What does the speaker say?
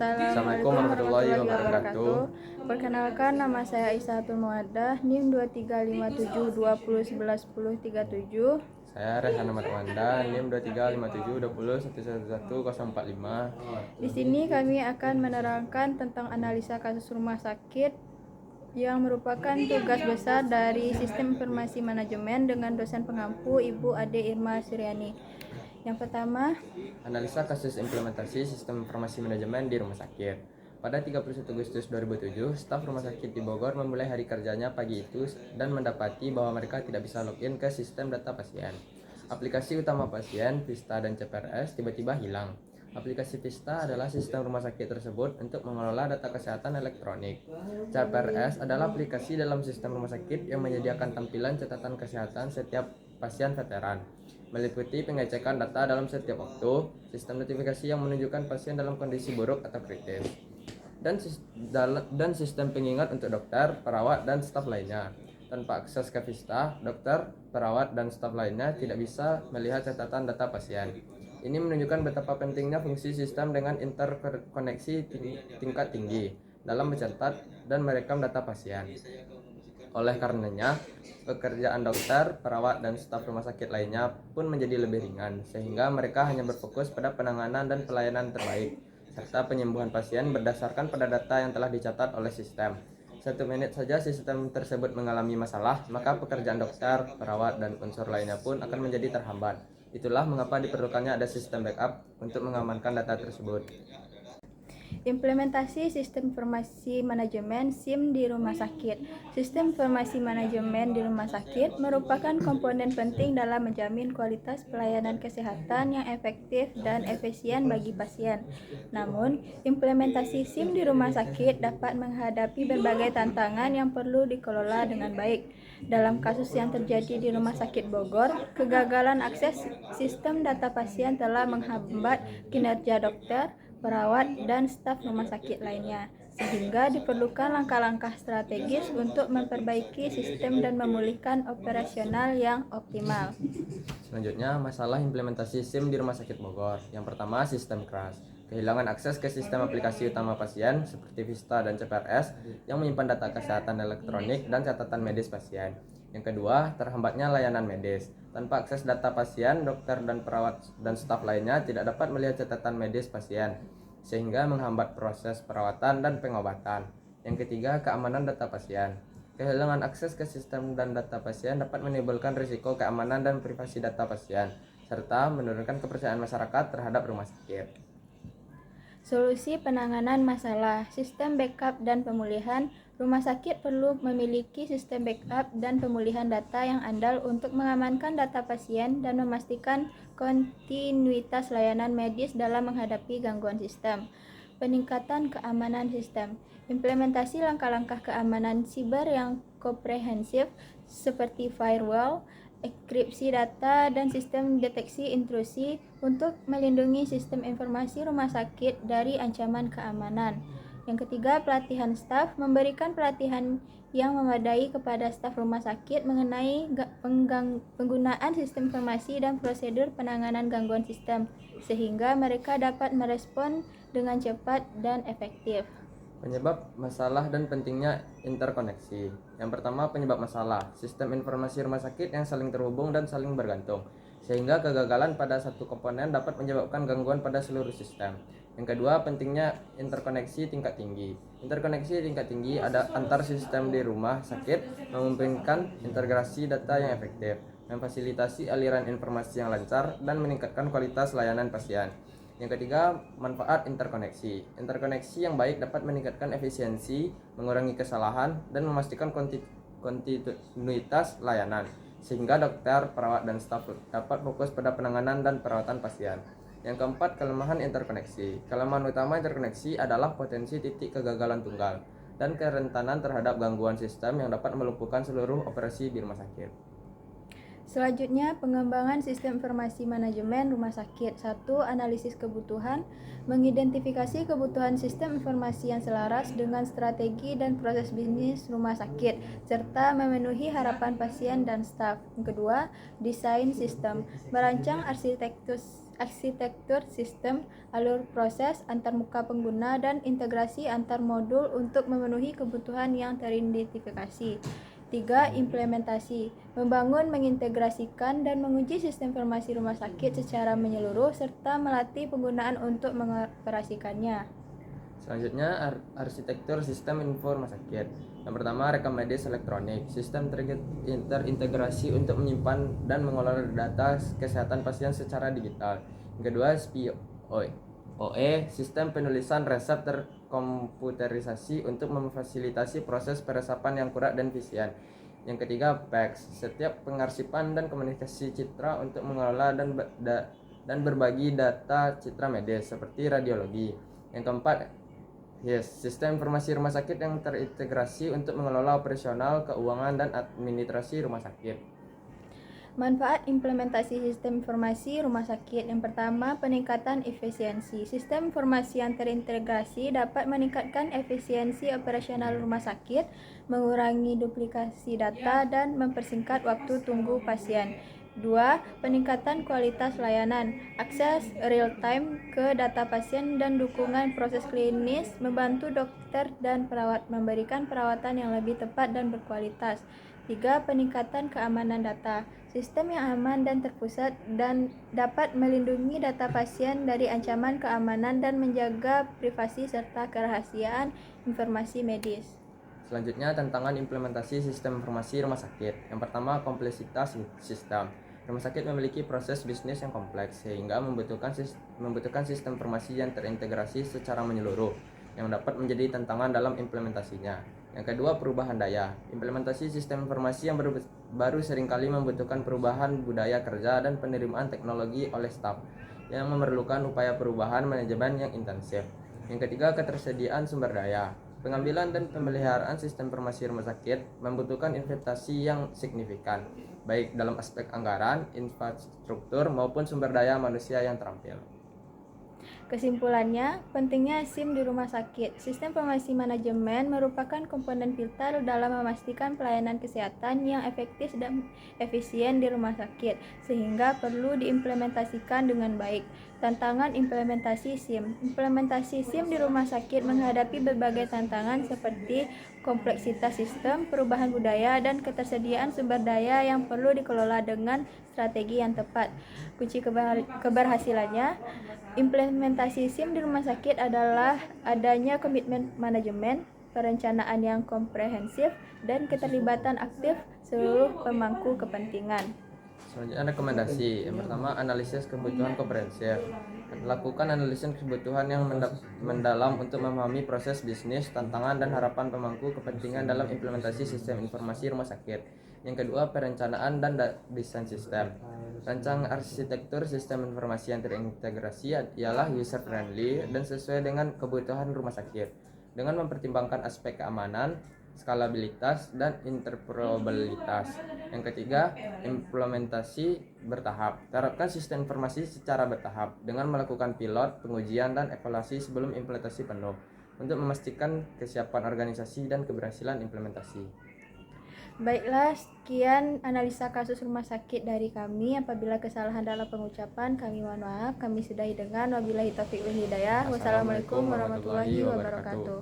Assalamualaikum warahmatullahi wabarakatuh. Perkenalkan, nama saya Aisyahtul Muwaddah, NIM 235720111037. Saya Rehana Matwanda, NIM 235720111045. Di sini kami akan menerangkan tentang analisa kasus rumah sakit yang merupakan tugas besar dari Sistem Informasi Manajemen dengan dosen pengampu Ibu Ade Irma Suryani. Yang pertama, analisa kasus implementasi Sistem Informasi Manajemen di rumah sakit. Pada 31 Agustus 2007, staf rumah sakit di Bogor memulai hari kerjanya pagi itu dan mendapati bahwa mereka tidak bisa login ke sistem data pasien. Aplikasi utama pasien, Vista dan CPRS tiba-tiba hilang. Aplikasi Vista adalah sistem rumah sakit tersebut untuk mengelola data kesehatan elektronik. CPRS adalah aplikasi dalam sistem rumah sakit yang menyediakan tampilan catatan kesehatan setiap pasien veteran, meliputi pengecekan data dalam setiap waktu, sistem notifikasi yang menunjukkan pasien dalam kondisi buruk atau kritis, dan sistem pengingat untuk dokter, perawat, dan staf lainnya. Tanpa akses ke Vista, dokter, perawat, dan staf lainnya tidak bisa melihat catatan data pasien. Ini menunjukkan betapa pentingnya fungsi sistem dengan interkoneksi tingkat tinggi dalam mencatat dan merekam data pasien. Oleh karenanya, pekerjaan dokter, perawat, dan staf rumah sakit lainnya pun menjadi lebih ringan, sehingga mereka hanya berfokus pada penanganan dan pelayanan terbaik, serta penyembuhan pasien berdasarkan pada data yang telah dicatat oleh sistem. 1 menit saja sistem tersebut mengalami masalah, maka pekerjaan dokter, perawat, dan unsur lainnya pun akan menjadi terhambat. Itulah mengapa diperlukannya ada sistem backup untuk mengamankan data tersebut. implementasi Sistem Informasi Manajemen SIM di rumah sakit. Sistem Informasi Manajemen di rumah sakit merupakan komponen penting dalam menjamin kualitas pelayanan kesehatan yang efektif dan efisien bagi pasien. Namun, implementasi SIM di rumah sakit dapat menghadapi berbagai tantangan yang perlu dikelola dengan baik. Dalam kasus yang terjadi di Rumah Sakit Bogor, kegagalan akses sistem data pasien telah menghambat kinerja dokter, perawat, dan staf rumah sakit lainnya, sehingga diperlukan langkah-langkah strategis untuk memperbaiki sistem dan memulihkan operasional yang optimal. Selanjutnya, masalah implementasi SIM di Rumah Sakit Bogor. Yang pertama, sistem crash. Kehilangan akses ke sistem aplikasi utama pasien seperti Vista dan CPRS yang menyimpan data kesehatan elektronik dan catatan medis pasien. Yang kedua, terhambatnya layanan medis. Tanpa akses data pasien, dokter dan perawat dan staf lainnya tidak dapat melihat catatan medis pasien, sehingga menghambat proses perawatan dan pengobatan. Yang ketiga, keamanan data pasien. Kehilangan akses ke sistem dan data pasien dapat menimbulkan risiko keamanan dan privasi data pasien, serta menurunkan kepercayaan masyarakat terhadap rumah sakit. Solusi penanganan masalah, sistem backup dan pemulihan. Rumah sakit perlu memiliki sistem backup dan pemulihan data yang andal untuk mengamankan data pasien dan memastikan kontinuitas layanan medis dalam menghadapi gangguan sistem. Peningkatan keamanan sistem. Implementasi langkah-langkah keamanan siber yang komprehensif seperti firewall, enkripsi data, dan sistem deteksi intrusi untuk melindungi sistem informasi rumah sakit dari ancaman keamanan. Yang ketiga, pelatihan staf. Memberikan pelatihan yang memadai kepada staf rumah sakit mengenai penggunaan sistem informasi dan prosedur penanganan gangguan sistem, sehingga mereka dapat merespon dengan cepat dan efektif. Penyebab masalah dan pentingnya interkoneksi. Yang pertama, penyebab masalah, sistem informasi rumah sakit yang saling terhubung dan saling bergantung, sehingga kegagalan pada satu komponen dapat menyebabkan gangguan pada seluruh sistem. Yang kedua, pentingnya interkoneksi tingkat tinggi. Interkoneksi tingkat tinggi ada antar sistem di rumah sakit, memungkinkan integrasi data yang efektif, memfasilitasi aliran informasi yang lancar, dan meningkatkan kualitas layanan pasien. Yang ketiga, manfaat interkoneksi. Interkoneksi yang baik dapat meningkatkan efisiensi, mengurangi kesalahan, dan memastikan kontinuitas layanan, sehingga dokter, perawat, dan staf dapat fokus pada penanganan dan perawatan pasien. Yang keempat, kelemahan interkoneksi. Kelemahan utama interkoneksi adalah potensi titik kegagalan tunggal dan kerentanan terhadap gangguan sistem yang dapat melumpuhkan seluruh operasi di rumah sakit. Selanjutnya, pengembangan sistem informasi manajemen rumah sakit. 1. Analisis kebutuhan. Mengidentifikasi kebutuhan sistem informasi yang selaras dengan strategi dan proses bisnis rumah sakit, serta memenuhi harapan pasien dan staf. Yang kedua, desain sistem. Merancang arsitektur sistem, alur proses, antarmuka pengguna, dan integrasi antar modul untuk memenuhi kebutuhan yang teridentifikasi. 3. Implementasi, membangun, mengintegrasikan, dan menguji sistem informasi rumah sakit secara menyeluruh, serta melatih penggunaan untuk mengoperasikannya. Selanjutnya, arsitektur sistem info rumah sakit. Yang pertama, rekam medis elektronik, sistem terintegrasi untuk menyimpan dan mengelola data kesehatan pasien secara digital. Yang kedua, SPOE, sistem penulisan resep terkomputerisasi untuk memfasilitasi proses peresapan yang akurat dan efisien. Yang ketiga, PACS, setiap pengarsipan dan komunikasi citra untuk mengelola dan berbagi data citra medis seperti radiologi. Yang keempat, sistem informasi rumah sakit yang terintegrasi untuk mengelola operasional, keuangan, dan administrasi rumah sakit. Manfaat implementasi sistem informasi rumah sakit. Yang pertama, peningkatan efisiensi. Sistem informasi yang terintegrasi dapat meningkatkan efisiensi operasional rumah sakit, mengurangi duplikasi data, dan mempersingkat waktu tunggu pasien. 2. Peningkatan kualitas layanan. Akses real-time ke data pasien dan dukungan proses klinis membantu dokter dan perawat memberikan perawatan yang lebih tepat dan berkualitas. 3. Peningkatan keamanan data. Sistem yang aman dan terpusat dan dapat melindungi data pasien dari ancaman keamanan dan menjaga privasi serta kerahasiaan informasi medis. Selanjutnya, tantangan implementasi sistem informasi rumah sakit. Yang pertama, kompleksitas sistem. Rumah sakit memiliki proses bisnis yang kompleks sehingga membutuhkan sistem informasi yang terintegrasi secara menyeluruh yang dapat menjadi tantangan dalam implementasinya. Yang kedua, perubahan daya. Implementasi sistem informasi yang baru seringkali membutuhkan perubahan budaya kerja dan penerimaan teknologi oleh staf yang memerlukan upaya perubahan manajemen yang intensif. Yang ketiga, ketersediaan sumber daya. Pengambilan dan pemeliharaan sistem informasi rumah sakit membutuhkan investasi yang signifikan, baik dalam aspek anggaran, infrastruktur, maupun sumber daya manusia yang terampil. Kesimpulannya, pentingnya SIM di rumah sakit. Sistem informasi manajemen merupakan komponen vital dalam memastikan pelayanan kesehatan yang efektif dan efisien di rumah sakit, sehingga perlu diimplementasikan dengan baik. Tantangan implementasi SIM. Implementasi SIM di rumah sakit menghadapi berbagai tantangan seperti kompleksitas sistem, perubahan budaya, dan ketersediaan sumber daya yang perlu dikelola dengan strategi yang tepat. Kunci keberhasilannya, implementasi SIM di rumah sakit adalah adanya komitmen manajemen, perencanaan yang komprehensif, dan keterlibatan aktif seluruh pemangku kepentingan. Selanjutnya, rekomendasi. Yang pertama, analisis kebutuhan komprehensif. Lakukan analisis kebutuhan yang mendalam untuk memahami proses bisnis, tantangan, dan harapan pemangku kepentingan dalam implementasi sistem informasi rumah sakit. Yang kedua, perencanaan dan desain sistem. Rancang arsitektur sistem informasi yang terintegrasi ialah user friendly dan sesuai dengan kebutuhan rumah sakit dengan mempertimbangkan aspek keamanan, skalabilitas, dan interoperabilitas. Yang ketiga, implementasi bertahap. Terapkan sistem informasi secara bertahap dengan melakukan pilot, pengujian, dan evaluasi sebelum implementasi penuh untuk memastikan kesiapan organisasi dan keberhasilan implementasi. Baiklah, sekian analisa kasus rumah sakit dari kami. Apabila kesalahan dalam pengucapan, kami mohon maaf. Kami sudahi dengan wabillahi taufiq wal hidayah. Wassalamualaikum warahmatullahi wabarakatuh.